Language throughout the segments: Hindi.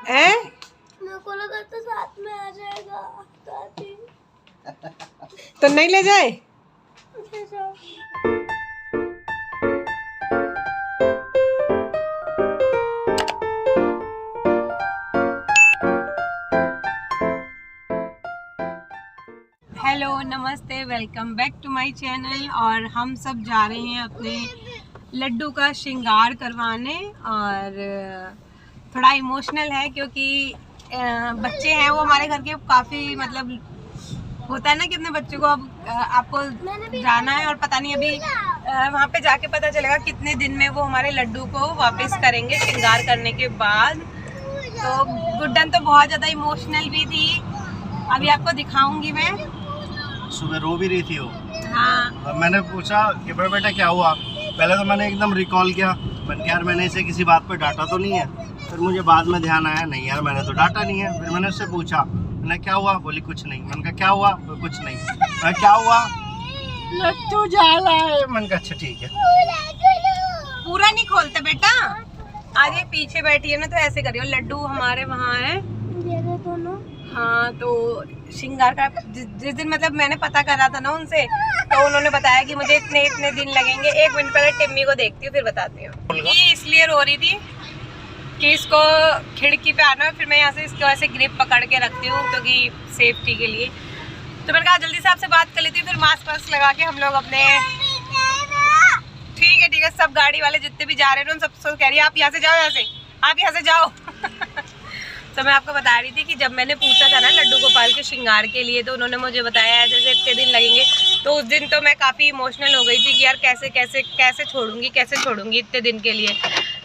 हैं? मेरे को लगा तो साथ में आ जाएगा। तो नहीं ले जाए? हेलो, नमस्ते, welcome back to my channel. और हम सब जा रहे हैं अपने लड्डू का श्रृंगार करवाने। और थोड़ा इमोशनल है क्योंकि बच्चे हैं वो हमारे घर के काफ़ी, मतलब होता है ना कि अपने बच्चों को अब आपको जाना है और पता नहीं अभी वहाँ पे जाके पता चलेगा कितने दिन में वो हमारे लड्डू को वापस करेंगे श्रृंगार करने के बाद। तो गुड्डन तो बहुत ज़्यादा इमोशनल भी थी, अभी आपको दिखाऊंगी मैं। सुबह रो भी रही थी वो। हाँ, मैंने पूछा कि बेटा क्या हुआ। पहले तो मैंने एकदम रिकॉल किया, मैंने यार मैंने इसे किसी बात पे डांटा तो नहीं है। फिर मुझे बाद में ध्यान आया नहीं यार मैंने तो डांटा नहीं है। फिर मैंने उससे पूछा, मैंने क्या हुआ, बोली कुछ नहीं। मैंने कहा क्या हुआ, कुछ नहीं। मैं क्या हुआ, लड्डू जाला है। मैंने कहा अच्छा ठीक है। पूरा नहीं खोलते बेटा, आगे पीछे बैठी है ना तो ऐसे करियो। लड्डू हमारे वहाँ है दोनों। हाँ, तो श्रृंगार का जिस दिन मतलब मैंने पता करा था ना उनसे, तो उन्होंने बताया कि मुझे इतने इतने दिन लगेंगे। एक मिनट पहले टिम्मी को देखती हूँ फिर बताती हूँ। ये इसलिए रो रही थी कि इसको खिड़की पे आना है, फिर मैं यहाँ से इसको ऐसे ग्रिप पकड़ के रखती हूँ क्योंकि सेफ्टी के लिए। तो मैंने कहा जल्दी से आपसे बात कर लेती हूँ, फिर मास्क वास्क लगा के हम लोग अपने। ठीक है, सब गाड़ी वाले जितने भी जा रहे हैं उन सब कह रही है आप यहाँ से जाओ, यहाँ से आप यहाँ से जाओ। तो मैं आपको बता रही थी कि जब मैंने पूछा था ना लड्डू गोपाल के श्रृंगार के लिए, तो उन्होंने मुझे बताया ऐसे ऐसे इतने दिन लगेंगे। तो उस दिन तो मैं काफ़ी इमोशनल हो गई थी कि यार कैसे छोड़ूंगी इतने दिन के लिए।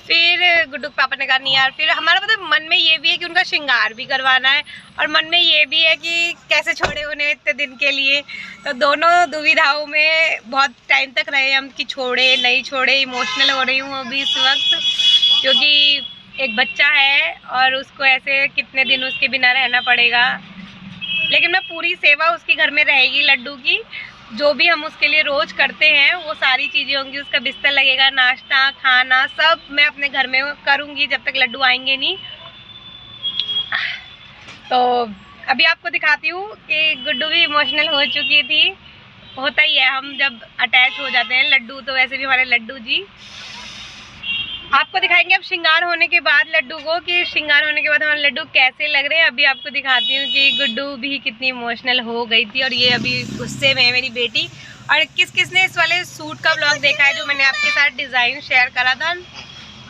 फिर गुड्डू के पापा ने कहा नहीं यार, फिर हमारा मतलब मन में ये भी है कि उनका श्रृंगार भी करवाना है और मन में ये भी है कि कैसे छोड़े उन्हें इतने दिन के लिए। तो दोनों दुविधाओं में बहुत टाइम तक रहे हम कि छोड़े नहीं छोड़े। इमोशनल हो रही हूँ अभी इस वक्त क्योंकि एक बच्चा है और उसको ऐसे कितने दिन उसके बिना रहना पड़ेगा। लेकिन मैं पूरी सेवा उसकी घर में रहेगी लड्डू की, जो भी हम उसके लिए रोज़ करते हैं वो सारी चीज़ें होंगी। उसका बिस्तर लगेगा, नाश्ता खाना सब मैं अपने घर में करूँगी जब तक लड्डू आएंगे नहीं। तो अभी आपको दिखाती हूँ कि गुड्डू भी इमोशनल हो चुकी थी। होता ही है, हम जब अटैच हो जाते हैं लड्डू तो वैसे भी हमारे लड्डू जी। आपको दिखाएंगे अब श्रृंगार होने के बाद लड्डू को कि श्रृंगार होने के बाद हमारे लड्डू कैसे लग रहे हैं। अभी आपको दिखाती हूँ कि गुड्डू भी कितनी इमोशनल हो गई थी और ये अभी गुस्से में है मेरी बेटी। और किस किस ने इस वाले सूट का ब्लॉग देखा है जो मैंने आपके साथ डिज़ाइन शेयर करा था,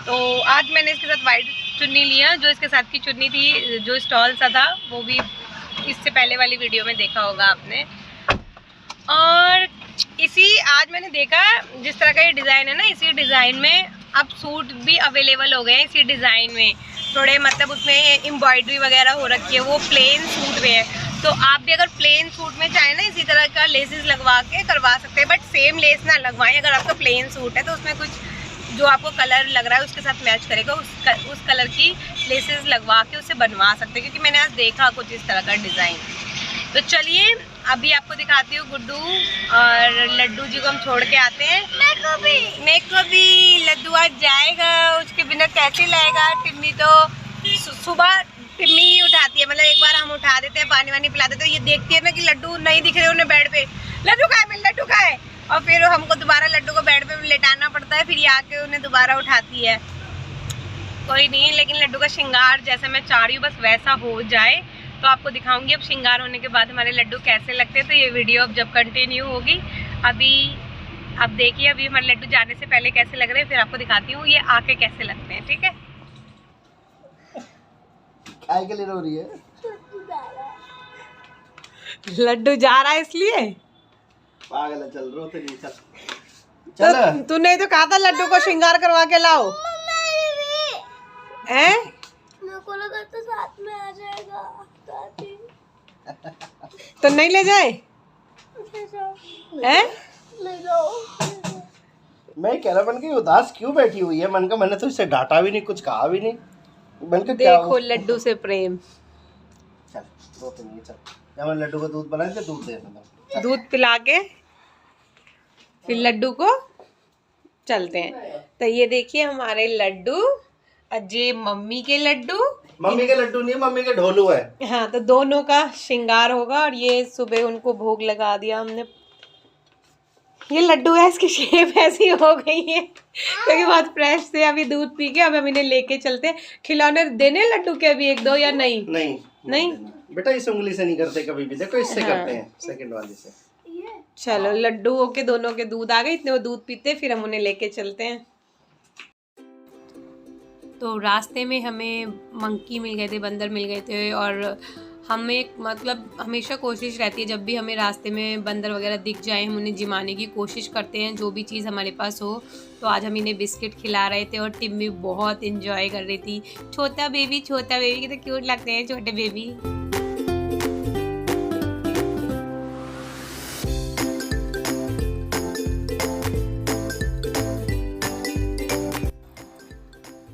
तो आज मैंने इसके साथ वाइट चुन्नी लिया। जो इसके साथ की चुन्नी थी जो स्टॉल सा था वो भी इससे पहले वाली वीडियो में देखा होगा आपने। और इसी आज मैंने देखा जिस तरह का ये डिज़ाइन है ना, इसी डिज़ाइन में अब सूट भी अवेलेबल हो गए हैं इसी डिज़ाइन में। थोड़े मतलब उसमें एम्ब्रॉयडरी वगैरह हो रखी है, वो प्लेन सूट में है। तो आप भी अगर प्लेन सूट में चाहें ना इसी तरह का लेसेस लगवा के करवा सकते हैं, बट सेम लेस ना लगवाएं। अगर आपका प्लेन सूट है तो उसमें कुछ जो आपको कलर लग रहा है उसके साथ मैच करेगा उस कलर की लेसेस लगवा के उसे बनवा सकते हैं, क्योंकि मैंने आज देखा कुछ इस तरह का डिज़ाइन। तो चलिए अभी आपको दिखाती हूँ गुड्डू और लड्डू जी को हम छोड़ के आते हैं। मेरे को भी लड्डू आज जाएगा, उसके बिना कैसे लाएगा। टिम्मी तो सुबह टिम्मी ही उठाती है, मतलब एक बार हम उठा देते हैं पानी वानी पिला देते हैं, ये देखती है ना कि लड्डू नहीं दिख रहे उन्हें बेड पे, लड्डू का है और फिर हमको दोबारा लड्डू को बेड पे लेटाना पड़ता है, फिर ये आके उन्हें दोबारा उठाती है। कोई नहीं, लेकिन लड्डू का श्रृंगार जैसा मैं चाह रही हूँ बस वैसा हो जाए तो आपको दिखाऊंगी अब श्रृंगार होने के बाद हमारे लड्डू कैसे लगते हैं। तो ये वीडियो अब जब कंटिन्यू होगी, अभी आप देखिए अभी हमारे लड्डू जाने से पहले कैसे लग रहे हैं, फिर आपको दिखाती हूँ ये आके कैसे लगते हैं। ठीक है, काय के लिए रो रही है? लड्डू जा रहा है इसलिए पागल है, चल रोते नहीं, चल तो तूने तो कहा था लड्डू को श्रृंगार करवा के लाओ हैं? मेरे को लगा तो साथ में आ जाएगा। तो नहीं ले जाए हैं? ले जाओ। मैं कह रहा मन की उदास क्यों बैठी हुई है। मन का मैंने तो इससे डांटा भी नहीं, कुछ कहा भी नहीं। मन का क्या देखो लड्डू से प्रेम। चल रोते नहीं, चल जब मैं लड्डू का दूध बना के दूध दे दूंगा, दूध पिला के फिर लड्डू को चलते हैं। तो ये देखिए हमारे लड्डू, अजय मम्मी के लड्डू, मम्मी के लड्डू नहीं, मम्मी के ढोलू है। हाँ, तो दोनों का श्रृंगार होगा। और ये सुबह उनको भोग लगा दिया हमने। ये लड्डू है, इसकी शेप ऐसी हो गई है क्योंकि बहुत फ्रेश थे। अभी दूध पी के अब हम इन्हें लेके चलते हैं। खिलौने देने लड्डू के अभी 1-2 या नहीं? नहीं बेटा, इस उंगली से नहीं करते कभी भी, देखो इससे करते हैं, सेकंड वाली से। चलो, लड्डू के दोनों के दूध आ गए, इतने वो दूध पीते, फिर हम उन्हें लेके चलते हैं। तो रास्ते में हमें मंकी मिल गए थे, बंदर मिल गए थे। और हमें मतलब हमेशा कोशिश रहती है, जब भी हमें रास्ते में बंदर वगैरह दिख जाए हम उन्हें जिमाने की कोशिश करते हैं, जो भी चीज़ हमारे पास हो। तो आज हम इन्हें बिस्किट खिला रहे थे और टिम्मी बहुत इंजॉय कर रही थी। छोटा बेबी कितने क्यूट लगते हैं छोटे बेबी।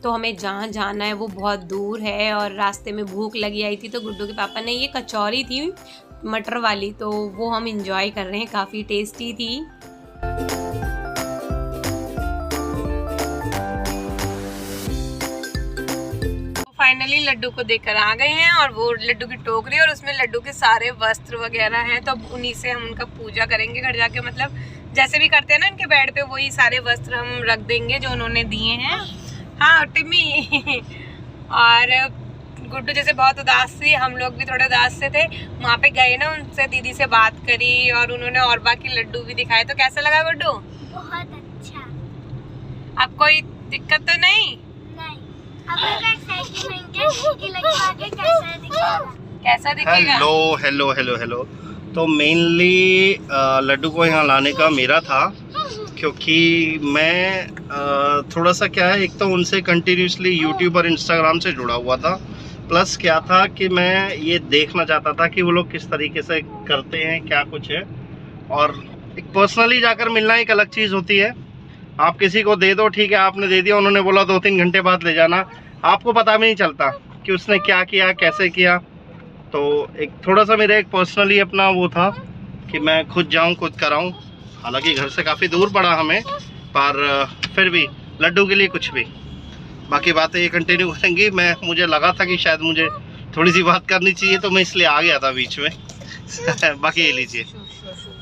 तो हमें जहाँ जाना है वो बहुत दूर है और रास्ते में भूख लगी आई थी, तो गुड्डू के पापा ने ये कचौरी थी मटर वाली, तो वो हम इंजॉय कर रहे हैं, काफ़ी टेस्टी थी। फाइनली लड्डू को देकर आ गए हैं और वो लड्डू की टोकरी और उसमें लड्डू के सारे वस्त्र वगैरह हैं। तो अब उन्हीं से हम उनका पूजा करेंगे घर जाके, मतलब जैसे भी करते हैं ना इनके बेड पे, वही सारे वस्त्र हम रख देंगे जो उन्होंने दिए हैं। हाँ टिम्मी और गुड्डू जैसे बहुत उदास थी, हम लोग भी थोड़े उदास से थे। वहाँ पे गए ना, उनसे दीदी से बात करी और उन्होंने और बाकी लड्डू भी दिखाए। तो कैसा लगा गुड्डू? बहुत अच्छा। अब कोई दिक्कत तो नहीं? कैसा दिखेगा? हेलो। तो मेनली लड्डू को यहाँ लाने का मेरा था, क्योंकि मैं थोड़ा सा क्या है, एक तो उनसे कंटिन्यूसली यूट्यूब और इंस्टाग्राम से जुड़ा हुआ था, प्लस क्या था कि मैं ये देखना चाहता था कि वो लोग किस तरीके से करते हैं, क्या कुछ है। और एक पर्सनली जाकर मिलना एक अलग चीज़ होती है। आप किसी को दे दो, ठीक है, आपने दे दिया, उन्होंने बोला 2-3 घंटे बाद ले जाना, आपको पता भी नहीं चलता कि उसने क्या किया, कैसे किया। तो एक थोड़ा सा मेरा एक पर्सनली अपना वो था कि मैं खुद जाऊँ, खुद कराऊँ। हालांकि घर से काफ़ी दूर पड़ा हमें, पर फिर भी लड्डू के लिए कुछ भी। बाकी बातें ये कंटिन्यू करेंगी। मुझे लगा था कि शायद मुझे थोड़ी सी बात करनी चाहिए, तो मैं इसलिए आ गया था बीच में। बाकी ये लीजिए,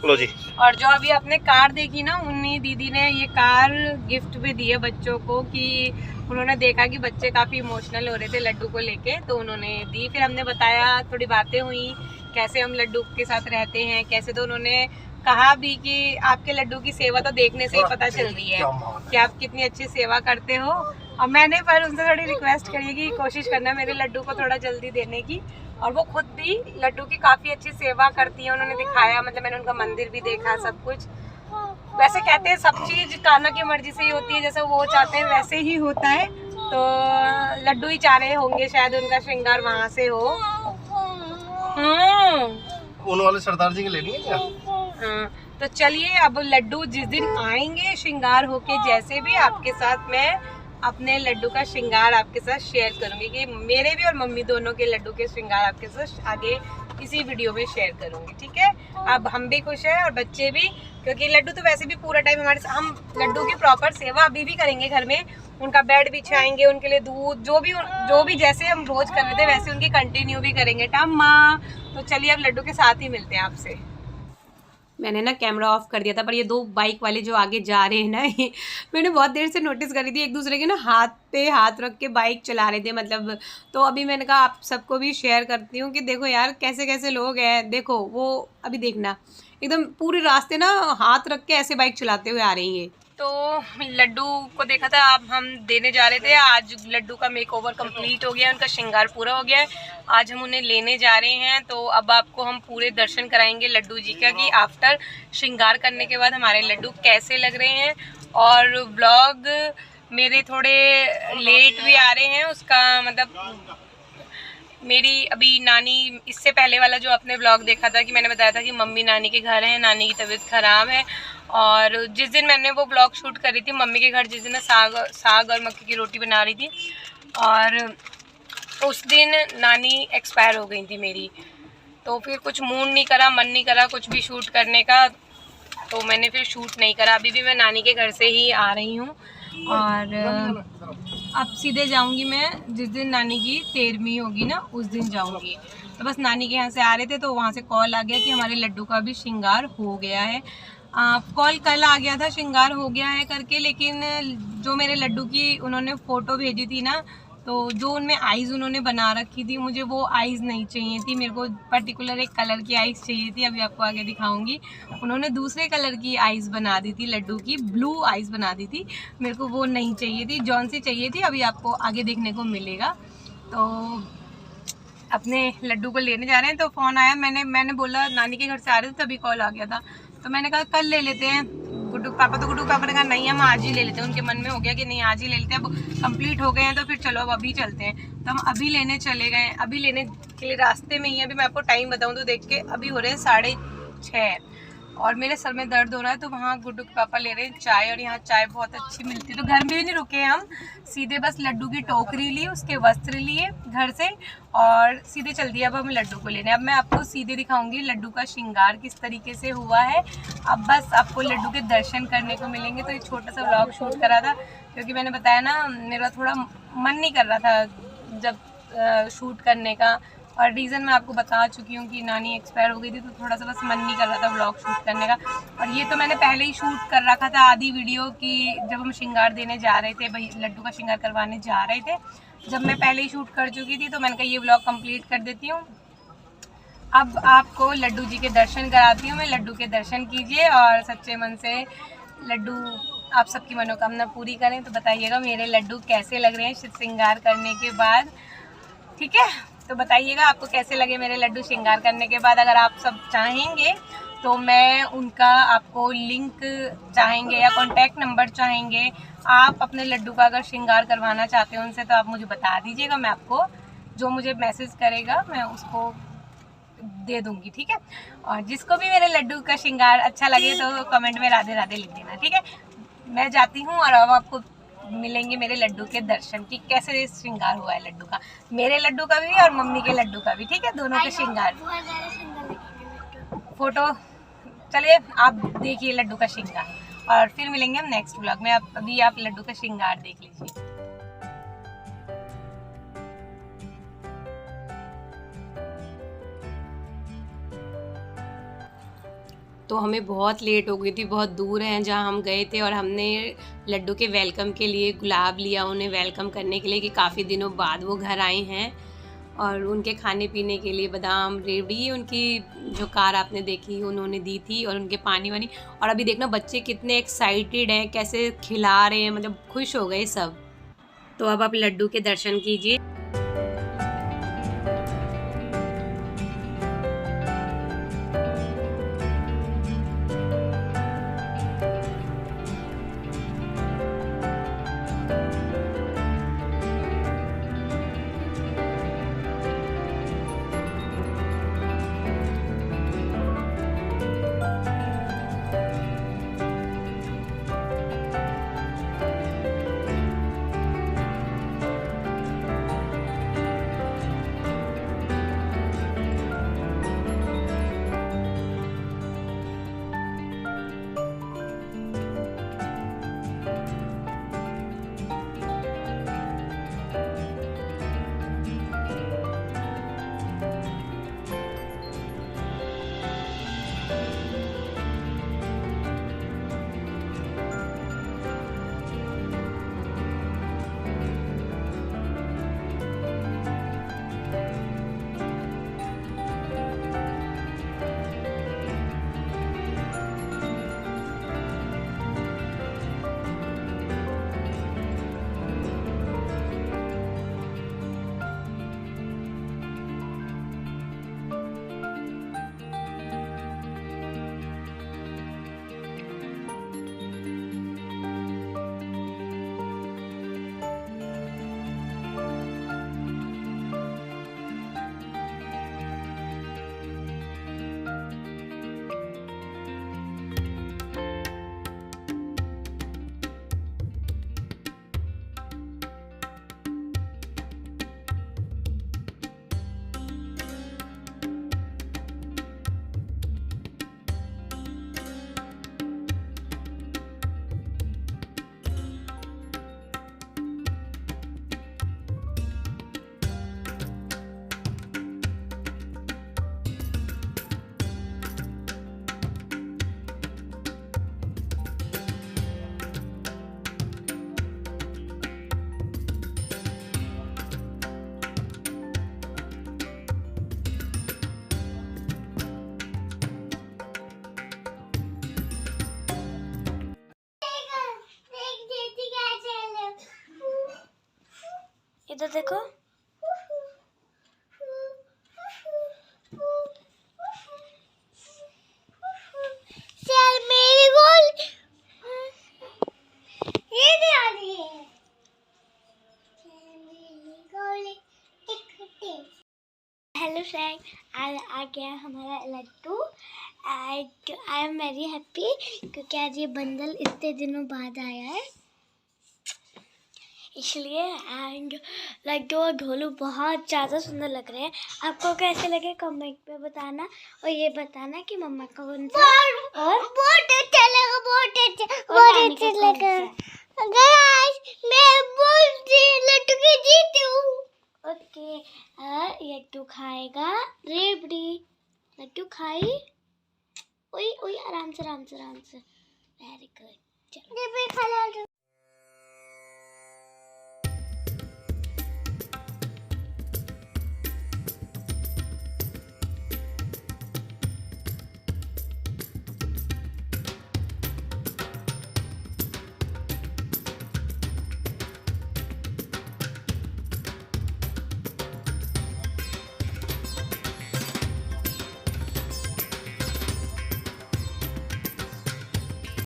लो जी। और जो अभी आपने कार देखी ना, उन्हीं दीदी ने ये कार गिफ्ट भी दी है बच्चों को, कि उन्होंने देखा कि बच्चे काफ़ी इमोशनल हो रहे थे लड्डू को लेके, तो उन्होंने दी। फिर हमने बताया, थोड़ी बातें हुई कैसे हम लड्डू के साथ रहते हैं कैसे। तो उन्होंने कहा भी कि आपके लड्डू की सेवा तो देखने से ही पता चल रही है कि आप कितनी अच्छी सेवा करते हो। और मैंने पर उनसे थोड़ी रिक्वेस्ट करी कि कोशिश करना मेरे लड्डू को थोड़ा जल्दी देने की। और वो खुद भी लड्डू की काफ़ी अच्छी सेवा करती है, उन्होंने दिखाया, मतलब मैंने उनका मंदिर भी देखा, सब कुछ। वैसे कहते हैं सब चीज़ कान्हा की मर्जी से ही होती है, जैसे वो चाहते हैं वैसे ही होता है। तो लड्डू ही चाह रहे होंगे शायद उनका श्रृंगार वहाँ से हो। उन वाले सरदार जी के लेनी है क्या? हाँ, तो चलिए अब लड्डू जिस दिन आएंगे श्रृंगार होके, जैसे भी आपके साथ मैं अपने लड्डू का श्रृंगार आपके साथ शेयर करूंगी, कि मेरे भी और मम्मी दोनों के लड्डू के श्रृंगार आपके साथ आगे इसी वीडियो में शेयर करूंगी, ठीक है। अब हम भी खुश हैं और बच्चे भी, क्योंकि लड्डू तो वैसे भी पूरा टाइम हमारे साथ, हम लड्डू की प्रॉपर सेवा अभी भी करेंगे घर में, उनका बेड बिछाएंगे, उनके लिए दूध जो भी जैसे हम रोज कर रहे थे वैसे उनकी कंटिन्यू भी करेंगे। टम्मा, तो चलिए अब लड्डू के साथ ही मिलते हैं आपसे। मैंने ना कैमरा ऑफ कर दिया था, पर ये 2 बाइक वाले जो आगे जा रहे हैं ना, ये मैंने बहुत देर से नोटिस करी थी, एक दूसरे के ना हाथ पे हाथ रख के बाइक चला रहे थे, मतलब। तो अभी मैंने कहा आप सबको भी शेयर करती हूँ कि देखो यार कैसे कैसे लोग हैं। देखो वो अभी देखना एकदम पूरे रास्ते ना हाथ रख के ऐसे बाइक चलाते हुए आ रही है। तो लड्डू को देखा था, अब हम देने जा रहे थे। आज लड्डू का मेकओवर कंप्लीट हो गया, उनका श्रृंगार पूरा हो गया है। आज हम उन्हें लेने जा रहे हैं, तो अब आपको हम पूरे दर्शन कराएंगे लड्डू जी का, कि आफ्टर श्रृंगार करने के बाद हमारे लड्डू कैसे लग रहे हैं। और व्लॉग मेरे थोड़े लेट भी आ रहे हैं, उसका मतलब मेरी अभी नानी, इससे पहले वाला जो आपने व्लॉग देखा था कि मैंने बताया था कि मम्मी नानी के घर है, नानी की तबीयत ख़राब है। और जिस दिन मैंने वो ब्लॉग शूट करी थी मम्मी के घर, जिस दिन मैं साग और मक्की की रोटी बना रही थी, और उस दिन नानी एक्सपायर हो गई थी मेरी। तो फिर कुछ मूड नहीं करा, मन नहीं करा कुछ भी शूट करने का, तो मैंने फिर शूट नहीं करा। अभी भी मैं नानी के घर से ही आ रही हूँ और अब सीधे जाऊंगी मैं जिस दिन नानी की 13वीं होगी ना उस दिन जाऊंगी। तो बस नानी के यहाँ से आ रहे थे तो वहाँ से कॉल आ गया कि हमारे लड्डू का भी श्रृंगार हो गया है। कॉल कल आ गया था श्रृंगार हो गया है करके, लेकिन जो मेरे लड्डू की उन्होंने फ़ोटो भेजी थी ना, तो जो उनमें आइज़ उन्होंने बना रखी थी, मुझे वो आइज़ नहीं चाहिए थी। मेरे को पर्टिकुलर एक कलर की आइज़ चाहिए थी, अभी आपको आगे दिखाऊंगी। उन्होंने दूसरे कलर की आइज़ बना दी थी, लड्डू की ब्लू आइज़ बना दी थी। मेरे को वो नहीं चाहिए थी, जौन सी चाहिए थी अभी आपको आगे देखने को मिलेगा। तो अपने लड्डू को लेने जा रहे हैं तो फ़ोन आया, मैंने बोला नानी के घर से आ रहे थे तभी कॉल आ गया था। तो मैंने कहा कल ले लेते हैं। गुड्डू पापा ने कहा नहीं हम आज ही ले लेते हैं। उनके मन में हो गया कि नहीं आज ही ले लेते हैं, अब कंप्लीट हो गए हैं तो फिर चलो अब अभी चलते हैं। तो हम अभी लेने चले गए। अभी लेने के लिए रास्ते में ही अभी मैं आपको टाइम बताऊँ तो देख के अभी हो रहे हैं 6:30 और मेरे सर में दर्द हो रहा है। तो वहाँ गुड्डू के पापा ले रहे हैं चाय और यहाँ चाय बहुत अच्छी मिलती है। तो घर में भी नहीं रुके हम, सीधे बस लड्डू की टोकरी ली, उसके वस्त्र लिए घर से और सीधे चल दिया अब हम लड्डू को लेने। अब मैं आपको सीधे दिखाऊंगी लड्डू का श्रृंगार किस तरीके से हुआ है। अब बस आपको लड्डू के दर्शन करने को मिलेंगे। तो एक छोटा सा व्लॉग शूट करा था क्योंकि मैंने बताया ना मेरा थोड़ा मन नहीं कर रहा था जब शूट करने का, और रीज़न मैं आपको बता चुकी हूँ कि नानी एक्सपायर हो गई थी तो थोड़ा सा बस मन नहीं कर रहा था व्लॉग शूट करने का। और ये तो मैंने पहले ही शूट कर रखा था आधी वीडियो की, जब हम श्रृंगार देने जा रहे थे, भाई लड्डू का श्रृंगार करवाने जा रहे थे, जब मैं पहले ही शूट कर चुकी थी। तो मैंने कहा ये व्लॉग कंप्लीट कर देती हूँ। अब आपको लड्डू जी के दर्शन कराती हूँ मैं। लड्डू के दर्शन कीजिए और सच्चे मन से लड्डू आप सबकी मनोकामना पूरी करें। तो बताइएगा मेरे लड्डू कैसे लग रहे हैं श्रृंगार करने के बाद, ठीक है? तो बताइएगा आपको कैसे लगे मेरे लड्डू श्रृंगार करने के बाद। अगर आप सब चाहेंगे तो मैं उनका आपको लिंक चाहेंगे या कॉन्टैक्ट नंबर चाहेंगे, आप अपने लड्डू का अगर श्रृंगार करवाना चाहते हो उनसे तो आप मुझे बता दीजिएगा। मैं आपको जो मुझे मैसेज करेगा मैं उसको दे दूंगी, ठीक है? और जिसको भी मेरे लड्डू का श्रृंगार अच्छा लगे तो कमेंट में राधे राधे लिख देना, ठीक है? मैं जाती हूँ और अब आपको मिलेंगे मेरे लड्डू के दर्शन कि कैसे श्रृंगार हुआ है लड्डू का, मेरे लड्डू का भी और मम्मी के लड्डू का भी, ठीक है? दोनों के श्रृंगार फोटो चलिए आप देखिए लड्डू का श्रृंगार और फिर मिलेंगे हम नेक्स्ट व्लॉग में। अभी आप लड्डू का श्रृंगार देख लीजिए। तो हमें बहुत लेट हो गई थी, बहुत दूर है जहाँ हम गए थे और हमने लड्डू के वेलकम के लिए गुलाब लिया उन्हें वेलकम करने के लिए कि काफ़ी दिनों बाद वो घर आए हैं, और उनके खाने पीने के लिए बादाम रेवड़ी उनकी जो कार आपने देखी उन्होंने दी थी और उनके पानी वानी। और अभी देखना बच्चे कितने एक्साइटेड हैं, कैसे खिला रहे हैं, मतलब खुश हो गए सब। तो अब आप लड्डू के दर्शन कीजिए। इधर देखो। चल मेरी गोल ये नहीं आ रही है। हेलो फ्रेंड, आज आ गया हमारा laddoo. I am very happy क्योंकि आज ये बंडल इतने दिनों बाद आया है इसलिए। एंड लड्डू और ढोलू बहुत ज़्यादा सुंदर लग रहे हैं। आपको कैसे लगे कमेंट में बताना, और ये बताना कि मम्मा का कौन सा और बहुत अच्छा लगा, बहुत अच्छा लगा। मैं लड्डू की जीती हूँ। ओके, लड्डू खाएगा रेबड़ी। लड्डू खाई। ओए ओए, आराम से आराम से आराम से। Very good. चलो